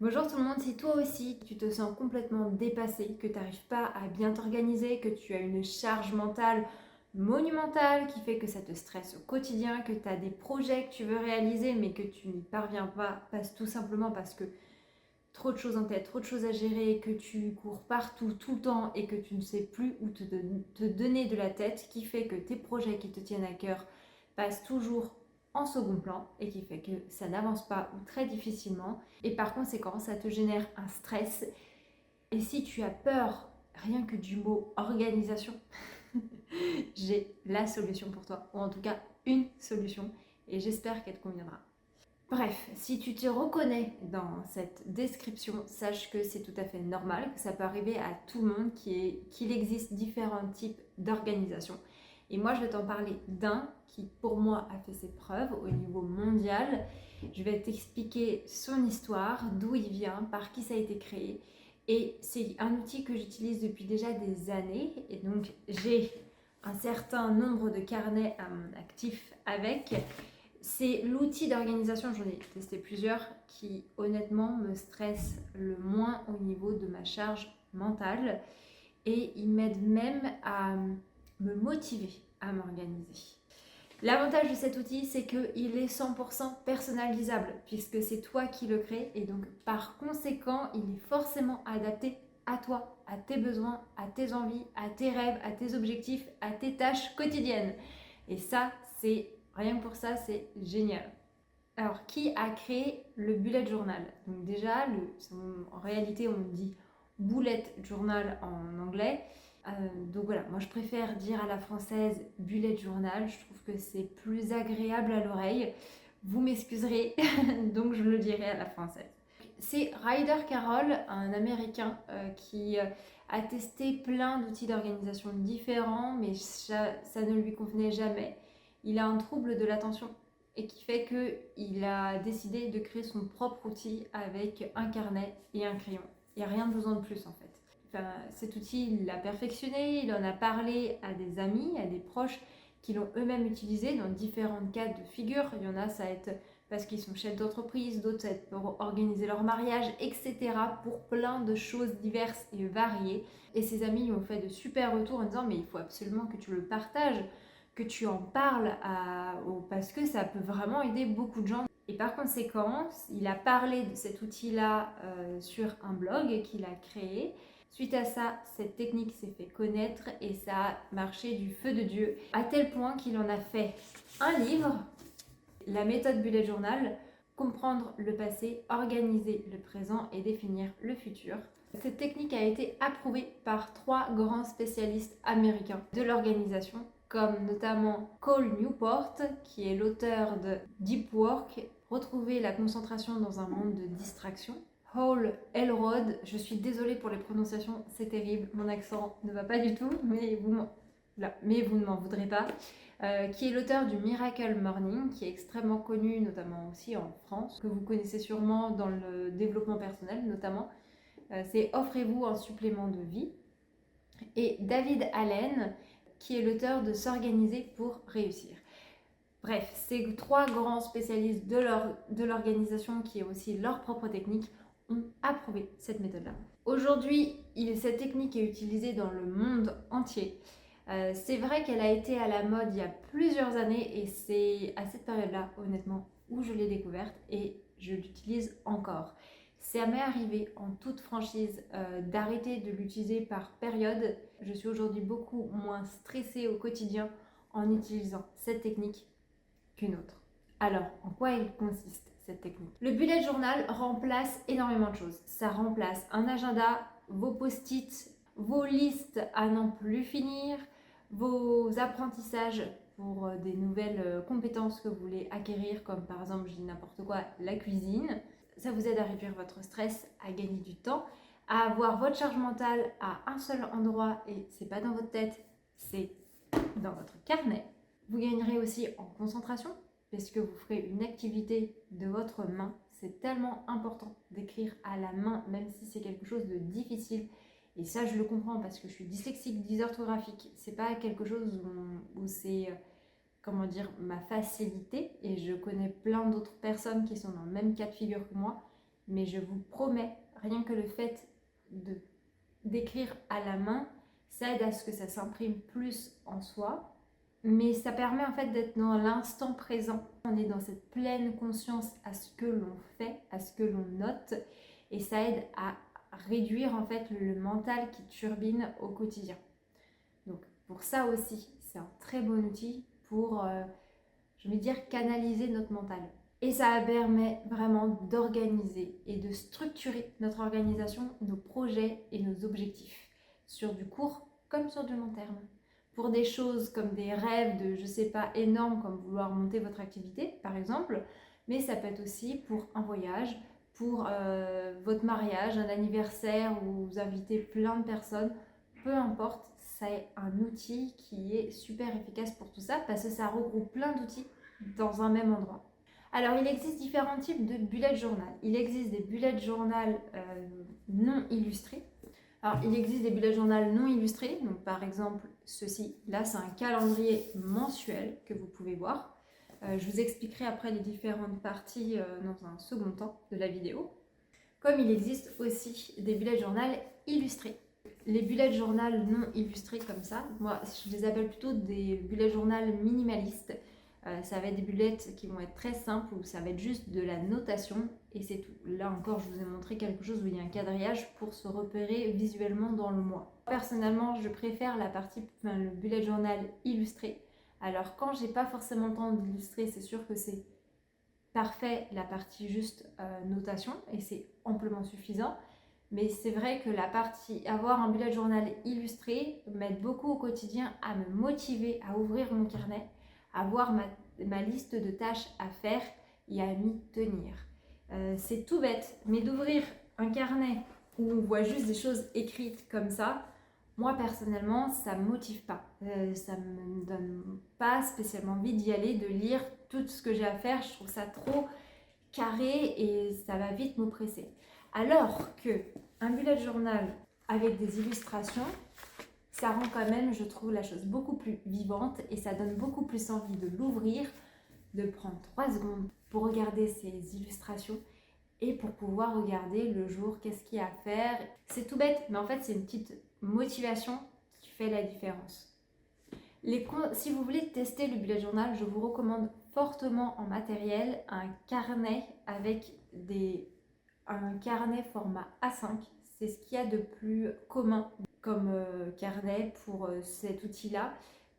Bonjour tout le monde, si toi aussi tu te sens complètement dépassé, que tu n'arrives pas à bien t'organiser, que tu as une charge mentale monumentale qui fait que ça te stresse au quotidien, que tu as des projets que tu veux réaliser mais que tu n'y parviens pas, passe tout simplement parce que trop de choses en tête, trop de choses à gérer, que tu cours partout tout le temps et que tu ne sais plus où te donner de la tête, qui fait que tes projets qui te tiennent à cœur passent toujours en second plan et qui fait que ça n'avance pas ou très difficilement et par conséquent ça te génère un stress. Et si tu as peur rien que du mot organisation, j'ai la solution pour toi, ou en tout cas une solution, et j'espère qu'elle te conviendra. Bref, si tu te reconnais dans cette description, sache que c'est tout à fait normal, que ça peut arriver à tout le monde, qu'il existe différents types d'organisation. Et moi, je vais t'en parler d'un qui, pour moi, a fait ses preuves au niveau mondial. Je vais t'expliquer son histoire, d'où il vient, par qui ça a été créé. Et c'est un outil que j'utilise depuis déjà des années. Et donc, j'ai un certain nombre de carnets à mon actif avec. C'est l'outil d'organisation, j'en ai testé plusieurs, qui honnêtement me stresse le moins au niveau de ma charge mentale et il m'aide même à me motiver à m'organiser. L'avantage de cet outil, c'est qu'il est 100% personnalisable puisque c'est toi qui le crée et donc par conséquent, il est forcément adapté à toi, à tes besoins, à tes envies, à tes rêves, à tes objectifs, à tes tâches quotidiennes. Et ça, c'est rien que pour ça, c'est génial. Alors, qui a créé le bullet journal? Donc déjà, en réalité, on dit bullet journal en anglais. Donc voilà, moi je préfère dire à la française bullet journal. Je trouve que c'est plus agréable à l'oreille. Vous m'excuserez, donc je le dirai à la française. C'est Ryder Carroll, un Américain qui a testé plein d'outils d'organisation différents, mais ça ne lui convenait jamais. Il a un trouble de l'attention et qui fait qu'il a décidé de créer son propre outil avec un carnet et un crayon. Il n'y a rien besoin de plus en fait. Enfin, cet outil, il l'a perfectionné, il en a parlé à des amis, à des proches qui l'ont eux-mêmes utilisé dans différents cas de figure. Il y en a, ça va être parce qu'ils sont chefs d'entreprise, d'autres ça va être pour organiser leur mariage, etc. pour plein de choses diverses et variées. Et ses amis lui ont fait de super retours en disant mais il faut absolument que tu le partages, que tu en parles parce que ça peut vraiment aider beaucoup de gens. Et par conséquent, il a parlé de cet outil-là sur un blog qu'il a créé. Suite à ça, cette technique s'est fait connaître et ça a marché du feu de Dieu, à tel point qu'il en a fait un livre, la méthode bullet journal, comprendre le passé, organiser le présent et définir le futur. Cette technique a été approuvée par 3 grands spécialistes américains de l'organisation, comme notamment Cole Newport, qui est l'auteur de Deep Work, retrouver la concentration dans un monde de distraction. Hall Elrod, je suis désolée pour les prononciations, c'est terrible, mon accent ne va pas du tout, mais vous ne m'en voudrez pas. Qui est l'auteur du Miracle Morning, qui est extrêmement connu, notamment aussi en France, que vous connaissez sûrement dans le développement personnel notamment. C'est Offrez-vous un supplément de vie. Et David Allen, qui est l'auteur de S'organiser pour réussir. Bref, ces 3 grands spécialistes de l'organisation, qui est aussi leur propre technique, ont approuvé cette méthode-là. Aujourd'hui, cette technique est utilisée dans le monde entier. C'est vrai qu'elle a été à la mode il y a plusieurs années et c'est à cette période-là, honnêtement, où je l'ai découverte et je l'utilise encore. Ça m'est arrivé en toute franchise d'arrêter de l'utiliser par période. Je suis aujourd'hui beaucoup moins stressée au quotidien en utilisant cette technique qu'une autre. Alors, en quoi elle consiste cette technique? Le bullet journal remplace énormément de choses. Ça remplace un agenda, vos post-it, vos listes à n'en plus finir, vos apprentissages pour des nouvelles compétences que vous voulez acquérir, comme par exemple, je dis n'importe quoi, la cuisine. Ça vous aide à réduire votre stress, à gagner du temps, à avoir votre charge mentale à un seul endroit et c'est pas dans votre tête, c'est dans votre carnet. Vous gagnerez aussi en concentration parce que vous ferez une activité de votre main. C'est tellement important d'écrire à la main, même si c'est quelque chose de difficile. Et ça, je le comprends parce que je suis dyslexique, dysorthographique. C'est pas quelque chose où c'est, comment dire, ma facilité. Et je connais plein d'autres personnes qui sont dans le même cas de figure que moi. mais je vous promets, rien que le fait d'écrire à la main, ça aide à ce que ça s'imprime plus en soi, mais ça permet en fait d'être dans l'instant présent. On est dans cette pleine conscience à ce que l'on fait, à ce que l'on note, et ça aide à réduire en fait le mental qui turbine au quotidien. Donc pour ça aussi, c'est un très bon outil pour, je vais dire, canaliser notre mental. Et ça permet vraiment d'organiser et de structurer notre organisation, nos projets et nos objectifs, sur du court comme sur du long terme. Pour des choses comme des rêves de, je sais pas, énormes, comme vouloir monter votre activité, par exemple, mais ça peut être aussi pour un voyage, pour votre mariage, un anniversaire où vous invitez plein de personnes, peu importe, c'est un outil qui est super efficace pour tout ça parce que ça regroupe plein d'outils dans un même endroit. Alors, il existe différents types de bullet journal. Il existe des bullet journal non illustrés. Alors, il existe des bullet journal non illustrés. Donc, par exemple, ceci. Là, c'est un calendrier mensuel que vous pouvez voir. Je vous expliquerai après les différentes parties dans un second temps de la vidéo. Comme il existe aussi des bullet journal illustrés. Les bullet journal non illustrés comme ça, moi, je les appelle plutôt des bullet journal minimalistes. Ça va être des bullets qui vont être très simples où ça va être juste de la notation et c'est tout. Là encore, je vous ai montré quelque chose où il y a un quadrillage pour se repérer visuellement dans le mois. Personnellement, je préfère le bullet journal illustré. Alors quand j'ai pas forcément le temps d'illustrer, c'est sûr que c'est parfait la partie juste notation et c'est amplement suffisant. Mais c'est vrai que la partie avoir un bullet journal illustré m'aide beaucoup au quotidien à me motiver à ouvrir mon carnet, à voir ma liste de tâches à faire et à m'y tenir. C'est tout bête, mais d'ouvrir un carnet où on voit juste des choses écrites comme ça, moi personnellement, ça ne me motive pas. Ça ne me donne pas spécialement envie d'y aller, de lire tout ce que j'ai à faire. Je trouve ça trop carré et ça va vite m'oppresser. Alors que un bullet journal avec des illustrations, ça rend quand même, je trouve, la chose beaucoup plus vivante et ça donne beaucoup plus envie de l'ouvrir, de prendre 3 secondes pour regarder ces illustrations et pour pouvoir regarder le jour qu'est-ce qu'il y a à faire. C'est tout bête, mais en fait, c'est une petite motivation qui fait la différence. Si vous voulez tester le bullet journal, je vous recommande fortement en matériel un carnet avec un carnet format A5. C'est ce qu'il y a de plus commun comme carnet pour cet outil-là.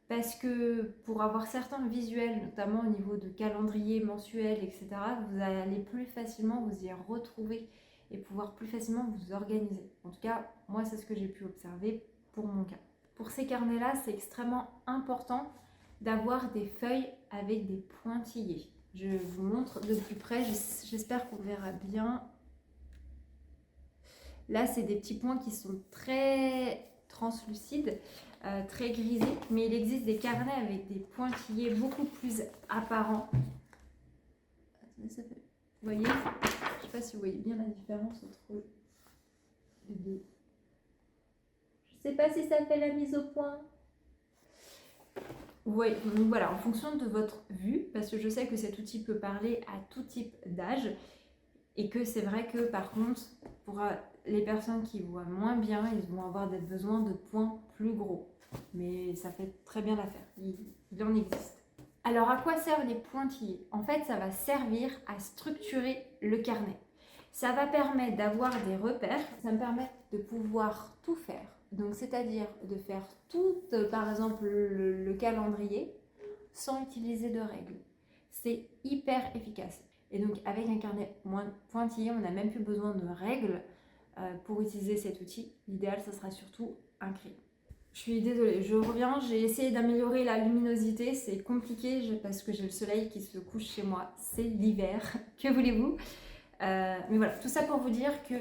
Parce que pour avoir certains visuels, notamment au niveau de calendrier mensuel, etc., vous allez plus facilement vous y retrouver et pouvoir plus facilement vous organiser. En tout cas, moi, c'est ce que j'ai pu observer pour mon cas. Pour ces carnets-là, c'est extrêmement important d'avoir des feuilles avec des pointillés. Je vous montre de plus près, j'espère qu'on verra bien. Là, c'est des petits points qui sont très translucides, très grisés, mais il existe des carnets avec des pointillés beaucoup plus apparents. Vous voyez, je ne sais pas si vous voyez bien la différence entre les deux. Je ne sais pas si ça fait la mise au point. Oui, donc voilà, en fonction de votre vue, parce que je sais que cet outil peut parler à tout type d'âge, et que c'est vrai que par contre, pour les personnes qui voient moins bien, ils vont avoir des besoins de points plus gros. Mais ça fait très bien l'affaire, il en existe. Alors à quoi servent les pointillés? En fait, ça va servir à structurer le carnet. Ça va permettre d'avoir des repères, ça me permet de pouvoir tout faire. Donc c'est-à-dire de faire tout, par exemple le calendrier, sans utiliser de règles. C'est hyper efficace. Et donc avec un carnet pointillé, on n'a même plus besoin de règles pour utiliser cet outil. L'idéal, ce sera surtout un crayon. Je suis désolée, je reviens, j'ai essayé d'améliorer la luminosité, c'est compliqué parce que j'ai le soleil qui se couche chez moi, c'est l'hiver, que voulez-vous? Mais voilà, tout ça pour vous dire que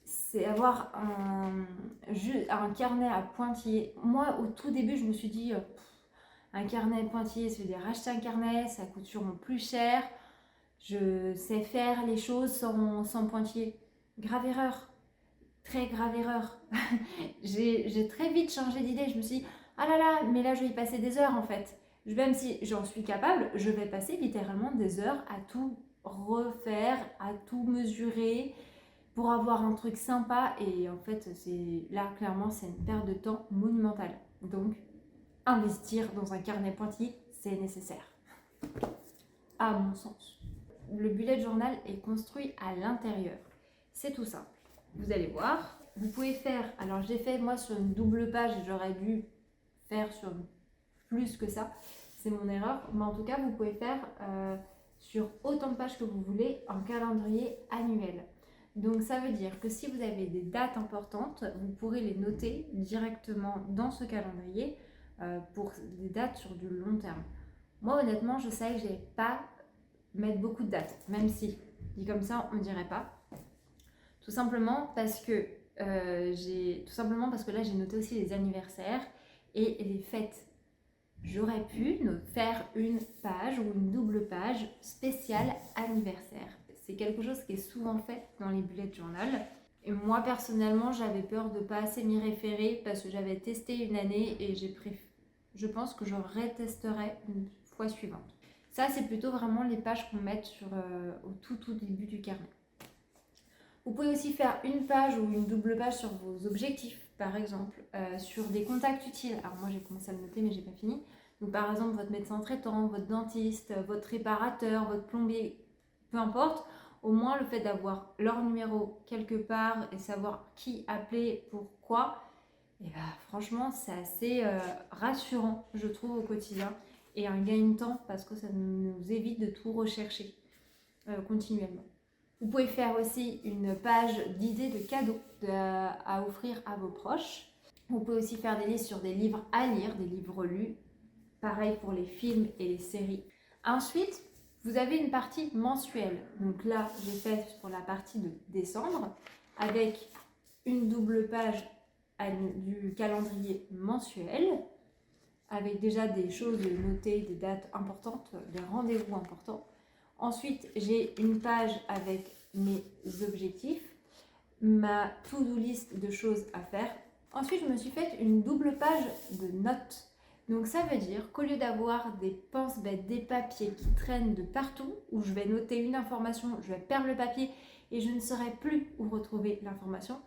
c'est avoir un carnet à pointillés. Moi, au tout début, je me suis dit, un carnet pointillé, ça veut dire acheter un carnet, ça coûte sûrement plus cher. Je sais faire les choses sans pointillés. Grave erreur, très grave erreur. J'ai très vite changé d'idée. Je me suis dit, ah là là, mais là je vais y passer des heures en fait. Même si j'en suis capable, je vais passer littéralement des heures à tout refaire, à tout mesurer pour avoir un truc sympa. Et en fait, là, clairement, c'est une perte de temps monumentale. Donc, investir dans un carnet pointillé, c'est nécessaire, à mon sens. Le bullet journal est construit à l'intérieur. C'est tout simple. Vous allez voir, vous pouvez faire, alors j'ai fait moi sur une double page et j'aurais dû faire sur plus que ça, c'est mon erreur, mais en tout cas vous pouvez faire sur autant de pages que vous voulez un calendrier annuel. Donc ça veut dire que si vous avez des dates importantes, vous pourrez les noter directement dans ce calendrier pour des dates sur du long terme. Moi honnêtement je sais que je n'ai pas mettre beaucoup de dates, même si dit comme ça on ne dirait pas. Tout simplement parce que là j'ai noté aussi les anniversaires et les fêtes. J'aurais pu faire une page ou une double page spéciale anniversaire. C'est quelque chose qui est souvent fait dans les bullet journal. Et moi personnellement j'avais peur de ne pas assez m'y référer parce que j'avais testé une année et je pense que je retesterai une fois suivante. Ça, c'est plutôt vraiment les pages qu'on met au tout début du carnet. Vous pouvez aussi faire une page ou une double page sur vos objectifs, par exemple, sur des contacts utiles. Alors moi, j'ai commencé à le noter, mais j'ai pas fini. Donc par exemple, votre médecin traitant, votre dentiste, votre réparateur, votre plombier, peu importe. Au moins, le fait d'avoir leur numéro quelque part et savoir qui appeler, pourquoi, et bah, franchement, c'est assez rassurant, je trouve, au quotidien. Et un gain de temps parce que ça nous évite de tout rechercher continuellement. Vous pouvez faire aussi une page d'idées de cadeaux à offrir à vos proches. Vous pouvez aussi faire des listes sur des livres à lire, des livres lus. Pareil pour les films et les séries. Ensuite, vous avez une partie mensuelle. Donc là, j'ai fait pour la partie de décembre avec une double page du calendrier mensuel avec déjà des choses notées, des dates importantes, des rendez-vous importants. Ensuite, j'ai une page avec mes objectifs, ma to-do list de choses à faire. Ensuite, je me suis faite une double page de notes. Donc ça veut dire qu'au lieu d'avoir des pense-bêtes, des papiers qui traînent de partout, où je vais noter une information, je vais perdre le papier et je ne saurai plus où retrouver l'information,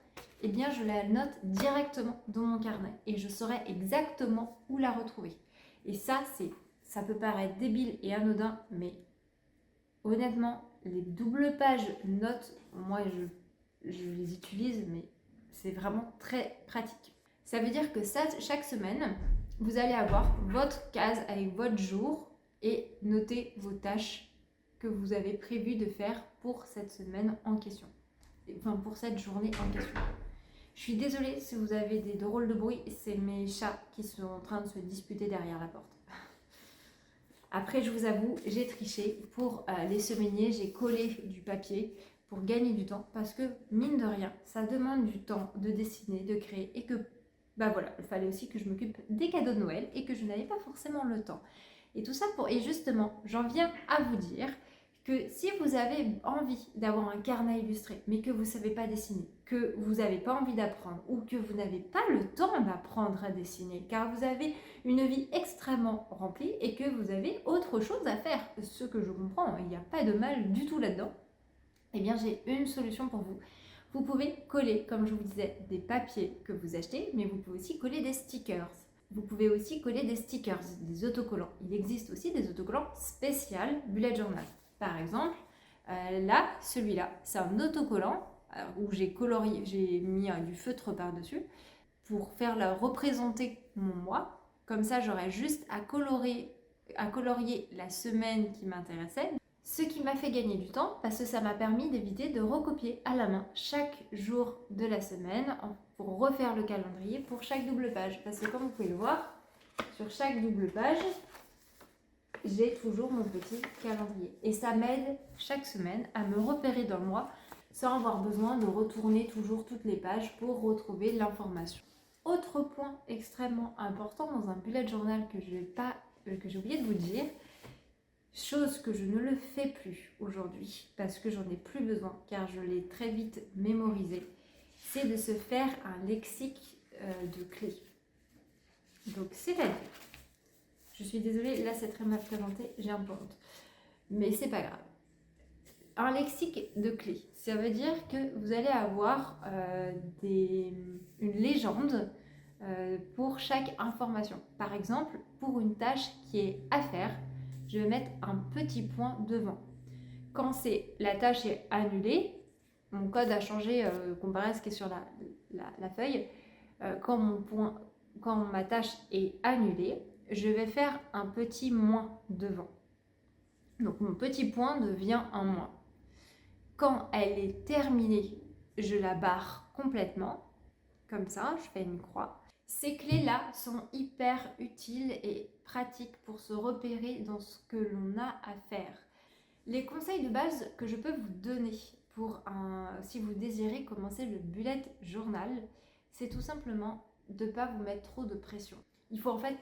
eh bien je la note directement dans mon carnet et je saurai exactement où la retrouver. Et ça peut paraître débile et anodin, mais honnêtement, les doubles pages notes, moi je les utilise, mais c'est vraiment très pratique. Ça veut dire que chaque semaine, vous allez avoir votre case avec votre jour et noter vos tâches que vous avez prévu de faire pour cette semaine en question. Enfin, pour cette journée en question. Je suis désolée si vous avez des drôles de bruit, c'est mes chats qui sont en train de se disputer derrière la porte. Après, je vous avoue, j'ai triché. Pour les semainiers, j'ai collé du papier pour gagner du temps parce que, mine de rien, ça demande du temps de dessiner, de créer et que, bah voilà, il fallait aussi que je m'occupe des cadeaux de Noël et que je n'avais pas forcément le temps. Et tout ça et justement, j'en viens à vous dire que si vous avez envie d'avoir un carnet illustré, mais que vous ne savez pas dessiner, que vous n'avez pas envie d'apprendre ou que vous n'avez pas le temps d'apprendre à dessiner, car vous avez une vie extrêmement remplie et que vous avez autre chose à faire, ce que je comprends, il n'y a pas de mal du tout là-dedans, eh bien j'ai une solution pour vous. Vous pouvez coller, comme je vous disais, des papiers que vous achetez, mais vous pouvez aussi coller des stickers. Vous pouvez aussi coller des stickers, des autocollants. Il existe aussi des autocollants spéciaux bullet journal. Par exemple, là, celui-là, c'est un autocollant où j'ai mis du feutre par-dessus pour représenter mon mois. Comme ça, j'aurais juste à colorier la semaine qui m'intéressait. Ce qui m'a fait gagner du temps parce que ça m'a permis d'éviter de recopier à la main chaque jour de la semaine pour refaire le calendrier pour chaque double page. Parce que comme vous pouvez le voir, sur chaque double page, j'ai toujours mon petit calendrier. Et ça m'aide chaque semaine à me repérer dans le mois sans avoir besoin de retourner toujours toutes les pages pour retrouver l'information. Autre point extrêmement important dans un bullet journal que j'ai oublié de vous dire, chose que je ne le fais plus aujourd'hui parce que j'en ai plus besoin car je l'ai très vite mémorisé, c'est de se faire un lexique de clés. Donc c'est-à-dire, je suis désolée, là c'est très mal présenté, j'ai un peu honte, mais c'est pas grave. un lexique de clés. Ça veut dire que vous allez avoir une légende pour chaque information. Par exemple, pour une tâche qui est à faire, je vais mettre un petit point devant. Quand la tâche est annulée, mon code a changé comparé à ce qui est sur la feuille. Quand ma tâche est annulée, je vais faire un petit moins devant. Donc mon petit point devient un moins. Quand elle est terminée, je la barre complètement, comme ça, je fais une croix. Ces clés-là sont hyper utiles et pratiques pour se repérer dans ce que l'on a à faire. Les conseils de base que je peux vous donner si vous désirez commencer le bullet journal, c'est tout simplement de ne pas vous mettre trop de pression.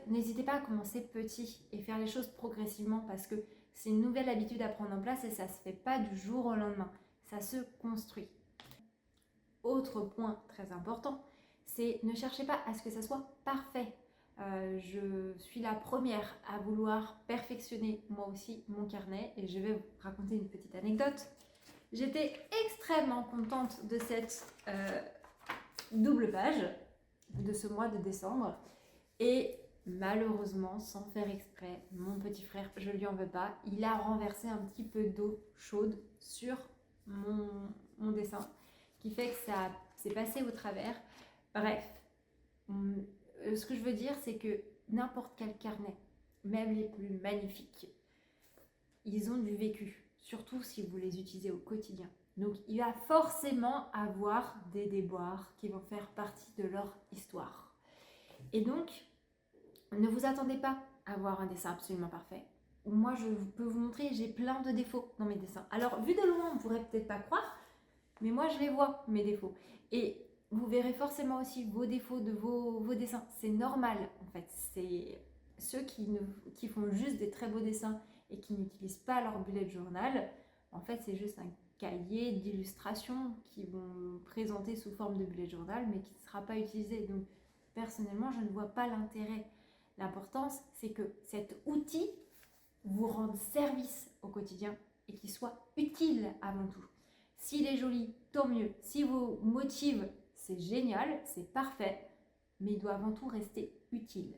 N'hésitez pas à commencer petit et faire les choses progressivement parce que c'est une nouvelle habitude à prendre en place et ça ne se fait pas du jour au lendemain, ça se construit. Autre point très important, c'est ne cherchez pas à ce que ça soit parfait. Je suis la première à vouloir perfectionner moi aussi mon carnet et je vais vous raconter une petite anecdote. J'étais extrêmement contente de cette double page de ce mois de décembre et malheureusement, sans faire exprès, mon petit frère, je lui en veux pas, il a renversé un petit peu d'eau chaude sur mon dessin, qui fait que ça s'est passé au travers. Bref, ce que je veux dire, c'est que n'importe quel carnet, même les plus magnifiques, ils ont du vécu, surtout si vous les utilisez au quotidien. Donc il va forcément avoir des déboires qui vont faire partie de leur histoire. Et donc, ne vous attendez pas à avoir un dessin absolument parfait. Moi, je peux vous montrer, j'ai plein de défauts dans mes dessins. Alors, vu de loin, on pourrait peut-être pas croire, mais moi, je les vois, mes défauts. Et vous verrez forcément aussi vos défauts de vos dessins. C'est normal, en fait. C'est ceux qui font juste des très beaux dessins et qui n'utilisent pas leur bullet journal. En fait, c'est juste un cahier d'illustration qu'ils vont présenter sous forme de bullet journal, mais qui ne sera pas utilisé. Donc, personnellement, je ne vois pas l'intérêt. L'importance, c'est que cet outil vous rende service au quotidien et qu'il soit utile avant tout. S'il est joli, tant mieux. S'il vous motive, c'est génial, c'est parfait, mais il doit avant tout rester utile.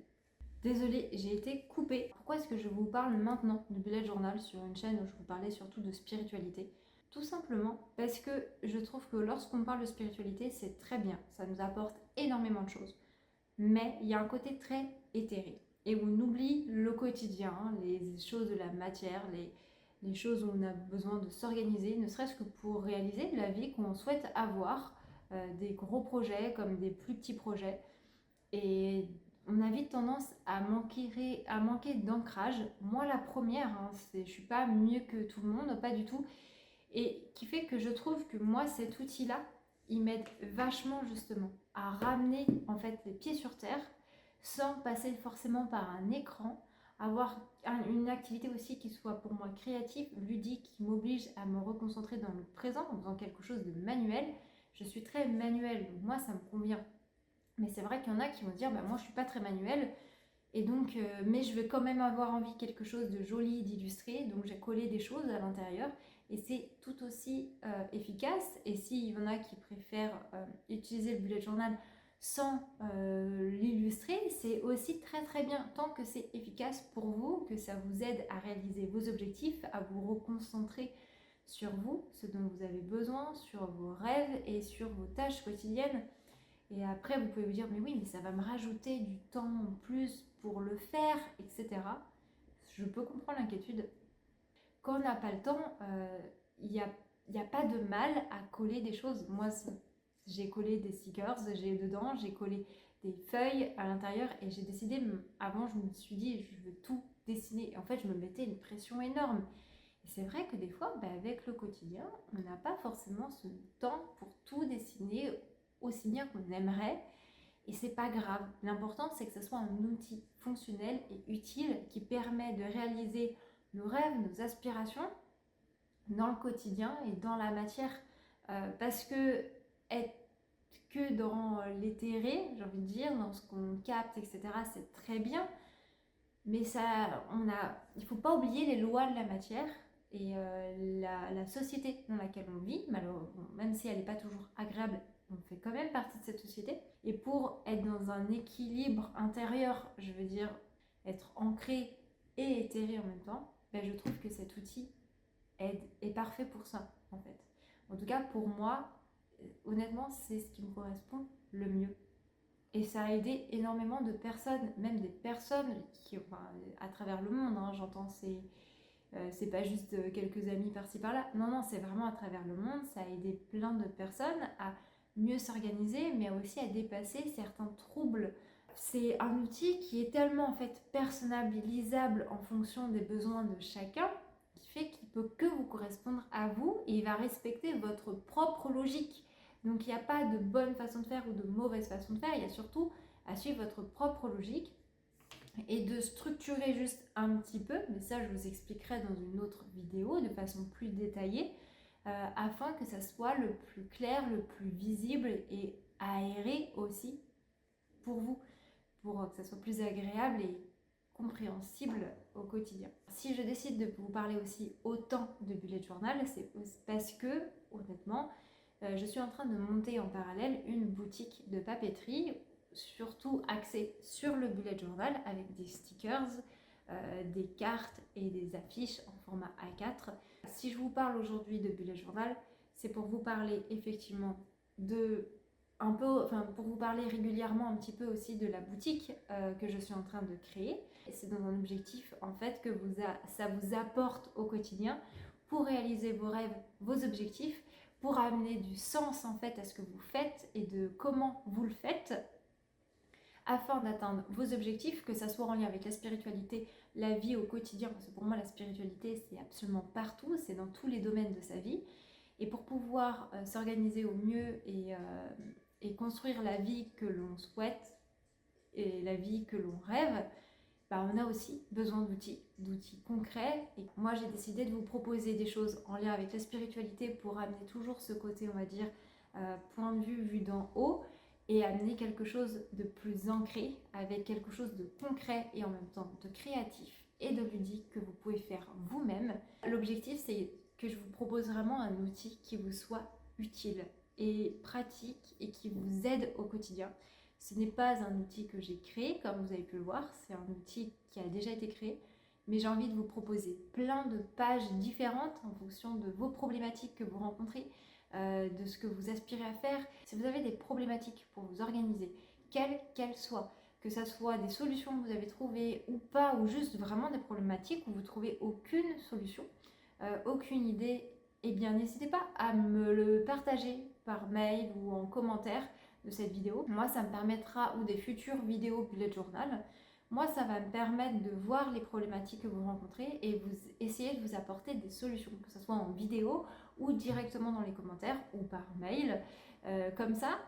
Désolée, j'ai été coupée. Pourquoi est-ce que je vous parle maintenant de bullet journal sur une chaîne où je vous parlais surtout de spiritualité ? Tout simplement parce que je trouve que lorsqu'on parle de spiritualité, c'est très bien, ça nous apporte énormément de choses. Mais il y a un côté très éthéré et on oublie le quotidien, les choses de la matière, les choses où on a besoin de s'organiser, ne serait-ce que pour réaliser la vie qu'on souhaite avoir, des gros projets comme des plus petits projets. Et on a vite tendance à manquer d'ancrage. Moi, la première, je ne suis pas mieux que tout le monde, pas du tout. Et qui fait que je trouve que moi, cet outil-là, il m'aide vachement justement à ramener en fait les pieds sur terre sans passer forcément par un écran, avoir une activité aussi qui soit pour moi créative, ludique, qui m'oblige à me reconcentrer dans le présent en faisant quelque chose de manuel. Je suis très manuelle, donc moi ça me convient. Mais c'est vrai qu'il y en a qui vont dire bah, moi je suis pas très manuelle et donc mais je vais quand même avoir envie de quelque chose de joli, d'illustré, donc j'ai collé des choses à l'intérieur et c'est tout aussi efficace. Et s'il y en a qui préfèrent utiliser le bullet journal sans l'illustrer, c'est aussi très très bien tant que c'est efficace pour vous, que ça vous aide à réaliser vos objectifs, à vous reconcentrer sur vous, ce dont vous avez besoin, sur vos rêves et sur vos tâches quotidiennes. Et après, vous pouvez vous dire, mais oui, mais ça va me rajouter du temps en plus pour le faire, etc. Je peux comprendre l'inquiétude. Quand on n'a pas le temps, il n'y a pas de mal à coller des choses. Moi, j'ai collé des stickers, j'ai collé des feuilles à l'intérieur et j'ai décidé, avant, je me suis dit, je veux tout dessiner. Et en fait, je me mettais une pression énorme. Et c'est vrai que des fois, avec le quotidien, on n'a pas forcément ce temps pour tout dessiner aussi bien qu'on aimerait et c'est pas grave. L'important c'est que ce soit un outil fonctionnel et utile qui permet de réaliser nos rêves, nos aspirations dans le quotidien et dans la matière parce que être que dans l'éthéré, j'ai envie de dire, dans ce qu'on capte, etc., c'est très bien, mais il faut pas oublier les lois de la matière et la société dans laquelle on vit, malheureusement, même si elle n'est pas toujours agréable, on fait quand même partie de cette société. Et pour être dans un équilibre intérieur, je veux dire être ancré et éthéré en même temps, ben, je trouve que cet outil est parfait pour ça, en fait. En tout cas, pour moi, honnêtement, c'est ce qui me correspond le mieux. Et ça a aidé énormément de personnes, même des personnes qui, enfin, à travers le monde, hein, j'entends, c'est pas juste quelques amis par-ci par-là. Non, non, c'est vraiment à travers le monde. Ça a aidé plein de personnes à mieux s'organiser, mais aussi à dépasser certains troubles. C'est un outil qui est tellement en fait personnalisable en fonction des besoins de chacun, qui fait qu'il peut que vous correspondre à vous et il va respecter votre propre logique. Donc il n'y a pas de bonne façon de faire ou de mauvaise façon de faire, il y a surtout à suivre votre propre logique et de structurer juste un petit peu, mais ça je vous expliquerai dans une autre vidéo de façon plus détaillée, afin que ça soit le plus clair, le plus visible et aéré aussi pour vous, pour que ça soit plus agréable et compréhensible au quotidien. Si je décide de vous parler aussi autant de bullet journal, c'est parce que, honnêtement, je suis en train de monter en parallèle une boutique de papeterie, surtout axée sur le bullet journal avec des stickers, des cartes et des affiches en format A4. Si je vous parle aujourd'hui de bullet journal, c'est pour vous parler effectivement de pour vous parler régulièrement un petit peu aussi de la boutique que je suis en train de créer. C'est dans un objectif en fait que ça vous apporte au quotidien pour réaliser vos rêves, vos objectifs, pour amener du sens en fait à ce que vous faites et de comment vous le faites afin d'atteindre vos objectifs, que ça soit en lien avec la spiritualité, la vie au quotidien, parce que pour moi la spiritualité c'est absolument partout, c'est dans tous les domaines de sa vie, et pour pouvoir s'organiser au mieux et construire la vie que l'on souhaite et la vie que l'on rêve, bah, on a aussi besoin d'outils concrets. Et moi, j'ai décidé de vous proposer des choses en lien avec la spiritualité pour amener toujours ce côté, on va dire, point de vue vu d'en haut et amener quelque chose de plus ancré avec quelque chose de concret et en même temps de créatif et de ludique que vous pouvez faire vous-même. L'objectif, c'est que je vous propose vraiment un outil qui vous soit utile et pratique et qui vous aide au quotidien. Ce n'est pas un outil que j'ai créé, comme vous avez pu le voir, c'est un outil qui a déjà été créé, mais j'ai envie de vous proposer plein de pages différentes en fonction de vos problématiques que vous rencontrez, de ce que vous aspirez à faire. Si vous avez des problématiques pour vous organiser, quelles qu'elles soient, que ce soit des solutions que vous avez trouvées ou pas, ou juste vraiment des problématiques où vous trouvez aucune solution, aucune idée, eh bien n'hésitez pas à me le partager par mail ou en commentaire de cette vidéo. Moi, ça me permettra, ou des futures vidéos bullet journal, moi, ça va me permettre de voir les problématiques que vous rencontrez et vous essayer de vous apporter des solutions, que ce soit en vidéo ou directement dans les commentaires ou par mail. Comme ça,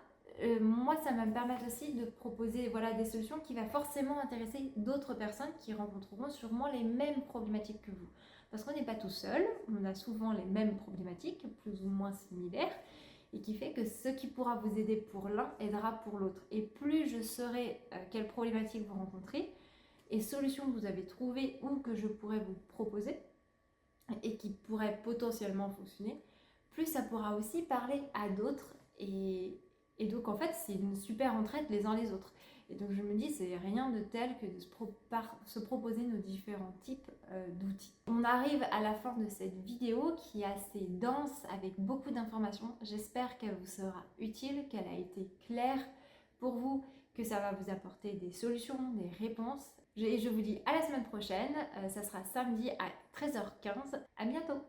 moi, ça va me permettre aussi de proposer voilà, des solutions qui vont forcément intéresser d'autres personnes qui rencontreront sûrement les mêmes problématiques que vous. Parce qu'on n'est pas tout seul, on a souvent les mêmes problématiques, plus ou moins similaires, et qui fait que ce qui pourra vous aider pour l'un aidera pour l'autre. Et plus je saurai quelles problématiques vous rencontrez et solutions que vous avez trouvées ou que je pourrais vous proposer et qui pourraient potentiellement fonctionner, plus ça pourra aussi parler à d'autres et donc en fait c'est une super entraide les uns les autres. Et donc je me dis c'est rien de tel que de se proposer nos différents types d'outils. On arrive à la fin de cette vidéo qui est assez dense avec beaucoup d'informations. J'espère qu'elle vous sera utile, qu'elle a été claire pour vous, que ça va vous apporter des solutions, des réponses. Et je vous dis à la semaine prochaine, ça sera samedi à 13h15. À bientôt!